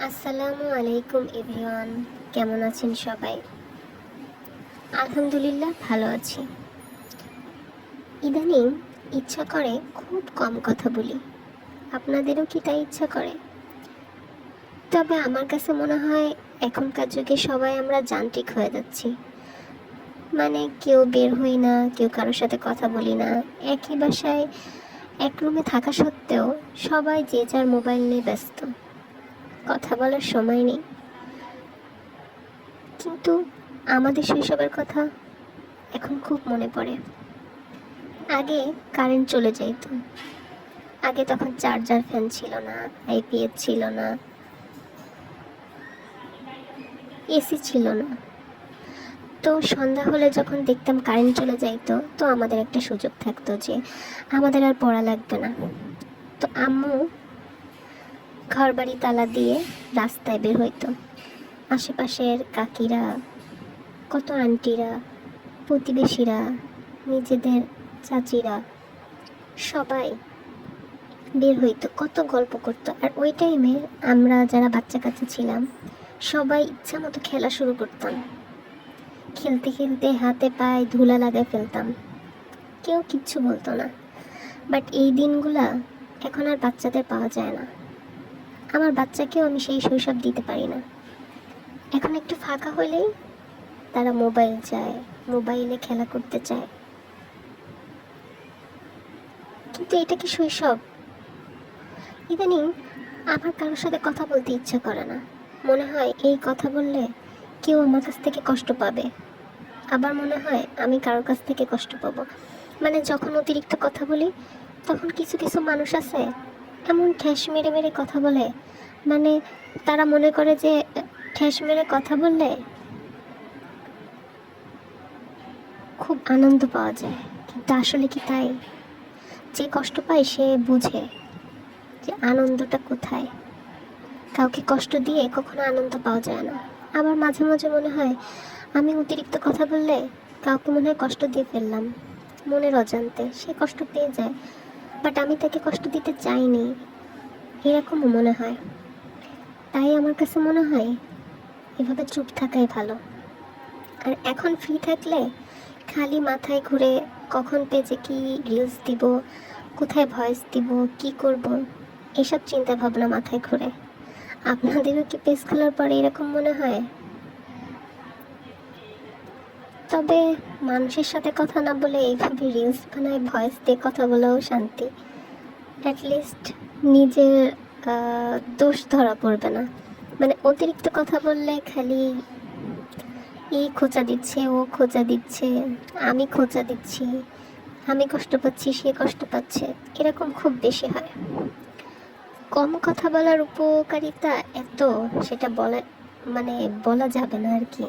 আসসালামু আলাইকুম এভরিওয়ান, কেমন আছেন সবাই? আলহামদুলিল্লাহ ভালো আছি। ইদানিং ইচ্ছা করে খুব কম কথা বলি। আপনাদেরও কি তাই ইচ্ছা করে? তবে আমার কাছে মনে হয় এখনকার যুগে সবাই আমরা যান্ত্রিক হয়ে যাচ্ছি। মানে কেউ বের হই না, কেউ কারোর সাথে কথা বলি না। একই বাসায় এক রুমে থাকা সত্ত্বেও সবাই যে যার মোবাইল নিয়ে ব্যস্ত, কথা বলার সময় নেই। কিন্তু আমাদের শৈশবের কথা এখন খুব মনে পড়ে। আগে কারেন্ট চলে যেত। আগে তখন চার্জার ফ্যান ছিল না, আইপিএস ছিল না, এসি ছিল না। তো সন্ধ্যা হলে যখন দেখতাম কারেন্ট চলে যাইতো, তো আমাদের একটা সুযোগ থাকতো যে আমাদের আর পড়া লাগবে না। তো আম্মু ঘর বাড়ি তালা দিয়ে রাস্তায় বের হইতো। আশেপাশের কাকিরা, কত আন্টিরা, প্রতিবেশীরা, নিজেদের চাচিরা সবাই বের হইতো, কত গল্প করতো। আর ওই টাইমে আমরা যারা বাচ্চা কাচ্চা ছিলাম সবাই ইচ্ছা মতো খেলা শুরু করতাম। খেলতে খেলতে হাতে পায়ে ধুলা লাগায় ফেলতাম, কেউ কিচ্ছু বলতো না। বাট এই দিনগুলা এখন আর বাচ্চাদের পাওয়া যায় না। আমার বাচ্চাকেও আমি সেই শৈশব দিতে পারি না। এখন একটু ফাঁকা হলেই তারা মোবাইল চায়, মোবাইলে খেলা করতে চায়। কিন্তু এটা কি শৈশব? ইদানিং আমার কারোর সাথে কথা বলতে ইচ্ছা করে না। মনে হয় এই কথা বললে কেউ আমার কাছ থেকে কষ্ট পাবে, আবার মনে হয় আমি কারোর কাছ থেকে কষ্ট পাবো। মানে যখন অতিরিক্ত কথা বলি তখন কিছু কিছু মানুষ আছে এমন ঠেস মেরে মেরে কথা বলে, মানে তারা মনে করে যে ঠেস মেরে কথা বললে খুব আনন্দ পাওয়া যায়। কিন্তু আসলে কি তাই? যে কষ্ট পায় সে বুঝে যে আনন্দটা কোথায়। কাউকে কষ্ট দিয়ে কখনো আনন্দ পাওয়া যায় না। আবার মাঝে মাঝে মনে হয় আমি অতিরিক্ত কথা বললে কাউকে মনে হয় কষ্ট দিয়ে ফেললাম, মনের অজান্তে সে কষ্ট পেয়ে যায়। বাট আমি তাকে কষ্ট দিতে চাইনি, এরকমও মনে হয়। তাই আমার কাছে মনে হয় এভাবে চুপ থাকাই ভালো। আর এখন ফ্রি থাকলে খালি মাথায় ঘুরে কখন পেজে কি রিলস দিব, কোথায় ভয়েস দিব, কি করব, এসব চিন্তা ভাবনা মাথায় ঘুরে। আপনাদেরও কি পেজ খোলার পরে এরকম মনে হয়? তবে মানুষের সাথে কথা না বলে এইভাবে রিলস বানায় ভয়েস দিয়ে কথা বলেও শান্তি। অ্যাটলিস্ট নিজের দোষ ধরা পড়বে না। মানে অতিরিক্ত কথা বললে খালি এই খোঁচা দিচ্ছে, ও খোঁচা দিচ্ছে, আমি খোঁচা দিচ্ছি, আমি কষ্ট পাচ্ছি, সে কষ্ট পাচ্ছে, এরকম খুব বেশি হয়। কম কথা বলার উপকারিতা এত, সেটা বলা মানে বলা যাবে না আর কি।